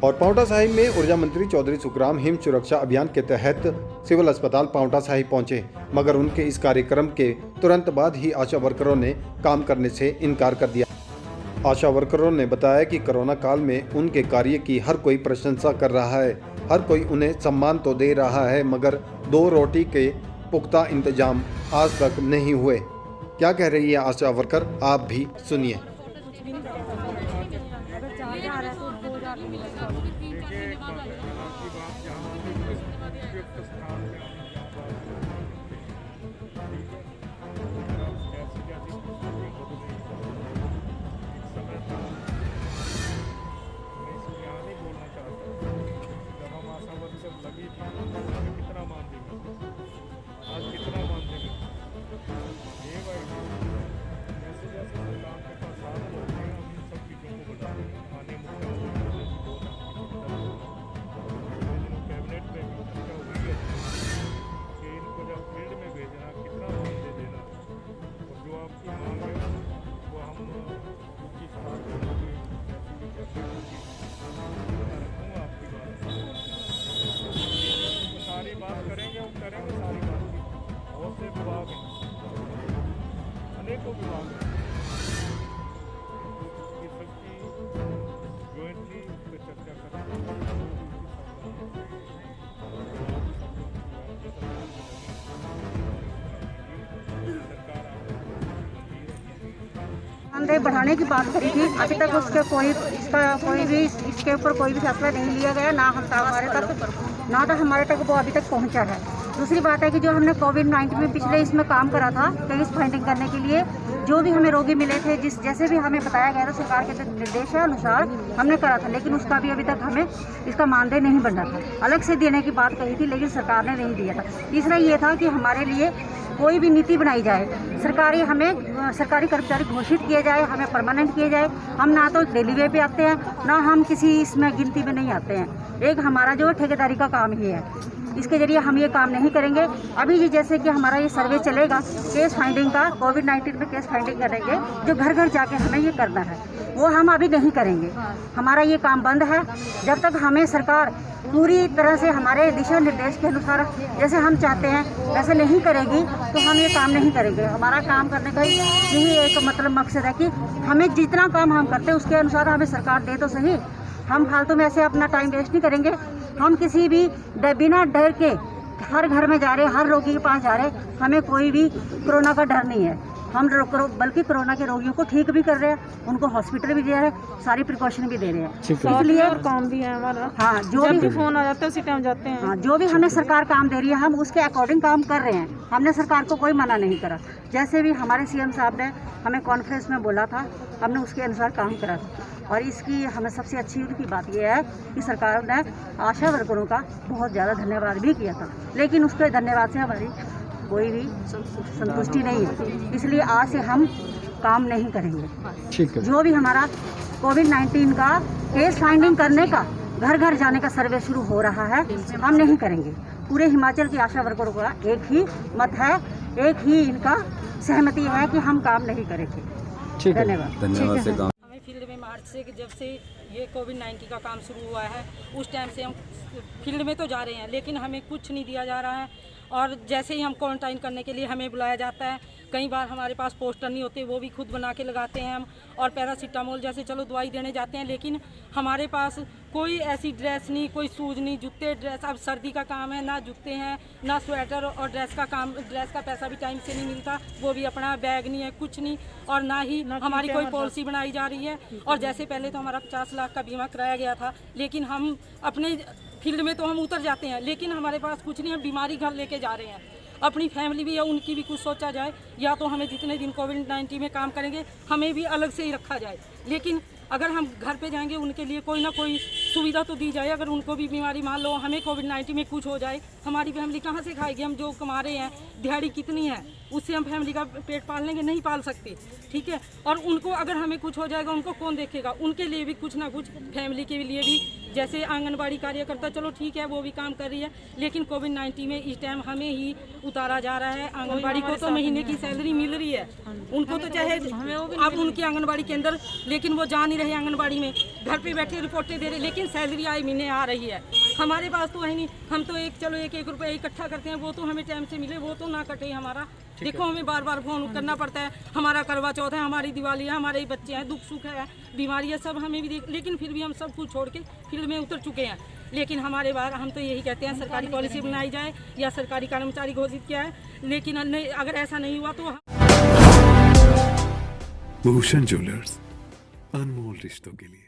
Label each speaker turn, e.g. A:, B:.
A: और पांवटा साहिब में ऊर्जा मंत्री चौधरी सुखराम हिम सुरक्षा अभियान के तहत सिविल अस्पताल पांवटा साहिब पहुंचे, मगर उनके इस कार्यक्रम के तुरंत बाद ही आशा वर्करों ने काम करने से इनकार कर दिया। आशा वर्करों ने बताया कि कोरोना काल में उनके कार्य की हर कोई प्रशंसा कर रहा है, हर कोई उन्हें सम्मान तो दे रहा है, मगर 2 रोटी के पुख्ता इंतजाम आज तक नहीं हुए। क्या कह रही है आशा वर्कर, आप भी सुनिए।
B: अनेकों विभाग हैं, ये सबकी ज्वाइंटली पे चर्चा करें।
C: मानदेय बढ़ाने की बात करी थी, अभी तक उसके इसके ऊपर कोई भी फैसला नहीं लिया गया, ना हमारे तक वो अभी तक पहुंचा है। दूसरी बात है कि जो हमने कोविड-19 में पिछले इसमें काम करा था केस फाइंडिंग करने के लिए, जो भी हमें रोगी मिले थे, जैसे भी हमें बताया गया था सरकार के निर्देशानुसार हमने करा था, लेकिन उसका भी अभी तक हमें इसका मानदेय नहीं बन रहा था। अलग से देने की बात कही थी, लेकिन सरकार ने नहीं दिया था। तीसरा ये था कि हमारे लिए कोई भी नीति बनाई जाए, सरकारी कर्मचारी घोषित किए जाए, हमें परमानेंट किए जाए। हम ना तो डेली वे पे आते हैं, ना हम किसी इसमें गिनती में नहीं आते हैं। एक हमारा जो ठेकेदारी का काम ही है, इसके जरिए हम ये काम नहीं करेंगे। अभी जी जैसे कि हमारा ये सर्वे चलेगा केस फाइंडिंग का, कोविड-19 में केस फाइंडिंग करेंगे, जो घर घर जाके हमें ये करना है, वो हम अभी नहीं करेंगे। हमारा ये काम बंद है जब तक हमें सरकार पूरी तरह से हमारे दिशा निर्देश के अनुसार जैसे हम चाहते हैं वैसे नहीं करेगी, तो हम ये काम नहीं करेंगे। हमारा काम करने का यही एक मतलब मकसद है कि हमें जितना काम हम करते हैं उसके अनुसार हमें सरकार दे तो सही। हम फालतू में ऐसे अपना टाइम वेस्ट नहीं करेंगे। हम किसी भी बिना डर के हर घर में जा रहे, हर रोगी के पास जा रहे, हमें कोई भी कोरोना का डर नहीं है। हम बल्कि कोरोना के रोगियों को ठीक भी कर रहे हैं, उनको हॉस्पिटल भी दे रहे हैं, सारी प्रिकॉशन भी दे रहे हैं। इसलिए
D: काम भी है हमारा।
C: हाँ, जो भी
D: फोन आ जाता है उसी टाइम जाते हैं।
C: हाँ, जो भी हमें सरकार काम दे रही है हम उसके अकॉर्डिंग काम कर रहे हैं। हमने सरकार को कोई मना नहीं करा। जैसे भी हमारे सीएम साहब ने हमें कॉन्फ्रेंस में बोला था, हमने उसके अनुसार काम करा था। और इसकी हमें सबसे अच्छी उनकी बात यह है कि सरकार ने आशा वर्करों का बहुत ज़्यादा धन्यवाद भी किया था, लेकिन उसके धन्यवाद से हमारी कोई भी संतुष्टि नहीं है। इसलिए आज से हम काम नहीं करेंगे।
A: ठीक है।
C: जो भी हमारा कोविड-19 का केस फाइंडिंग करने का, घर घर जाने का सर्वे शुरू हो रहा है, हम नहीं करेंगे। पूरे हिमाचल की आशा वर्करों का एक ही मत है, एक ही इनका सहमति है कि हम काम नहीं करेंगे। धन्यवाद
E: से काम हमें फील्ड में मार्च से जब से ये कोविड-19 का काम शुरू हुआ है उस टाइम से हम फील्ड में तो जा रहे हैं, लेकिन हमें कुछ नहीं दिया जा रहा है। और जैसे ही हम क्वारंटाइन करने के लिए हमें बुलाया जाता है, कई बार हमारे पास पोस्टर नहीं होते, वो भी खुद बना के लगाते हैं हम। और पैरासीटामोल जैसे चलो दवाई देने जाते हैं, लेकिन हमारे पास कोई ऐसी ड्रेस नहीं, कोई शूज़ नहीं, जूते ड्रेस। अब सर्दी का काम है, ना जूते हैं ना स्वेटर, और ड्रेस का पैसा भी टाइम से नहीं मिलता, वो भी अपना बैग नहीं है, कुछ नहीं। और ना ही हमारी कोई पॉलिसी बनाई जा रही है। और जैसे पहले तो हमारा 50 लाख का बीमा कराया गया था, लेकिन हम अपने फील्ड में तो हम उतर जाते हैं, लेकिन हमारे पास कुछ नहीं है, बीमारी घर लेके जा रहे हैं। अपनी फैमिली भी है, उनकी भी कुछ सोचा जाए, या तो हमें जितने दिन कोविड-19 में काम करेंगे हमें भी अलग से ही रखा जाए। लेकिन अगर हम घर पे जाएंगे उनके लिए कोई ना कोई सुविधा तो दी जाए। अगर उनको भी बीमारी, मान लो हमें कोविड-19 में कुछ हो जाए, हमारी फैमिली कहाँ से खाएगी? हम जो कमा रहे हैं, दिहाड़ी कितनी है, उससे हम फैमिली का पेट पाल लेंगे? नहीं पाल सकते, ठीक है। और उनको अगर हमें कुछ हो जाएगा, उनको कौन देखेगा? उनके लिए भी कुछ ना कुछ, फैमिली के लिए भी जैसे आंगनबाड़ी कार्यकर्ता चलो ठीक है वो भी काम कर रही है, लेकिन कोविड-19 में इस टाइम हमें ही उतारा जा रहा है। आंगनबाड़ी को तो महीने की सैलरी मिल रही है, उनको तो चाहे अब उनकी आंगनबाड़ी के अंदर, लेकिन वो जा नहीं रहे आंगनबाड़ी में, घर पे बैठे रिपोर्टें दे रहे, लेकिन सैलरी आए महीने आ रही है। हमारे पास तो है नहीं, हम तो चलो एक रुपये इकट्ठा करते हैं, वो तो हमें टाइम से मिले, वो तो ना कटे हमारा। देखो हमें बार बार फोन करना पड़ता है, हमारा करवा चौथ है, हमारी दिवाली है, हमारे बच्चे हैं, दुख सुख है, बीमारी है, सब हमें भी लेकिन फिर भी हम सब कुछ छोड़ के फील्ड में उतर चुके हैं। लेकिन हमारे बार हम तो यही कहते हैं सरकारी पॉलिसी बनाई जाए या सरकारी कर्मचारी घोषित किया है, लेकिन अगर ऐसा नहीं हुआ तो
F: भूषण ज्वेलर्स, अनमोल रिश्तों के लिए।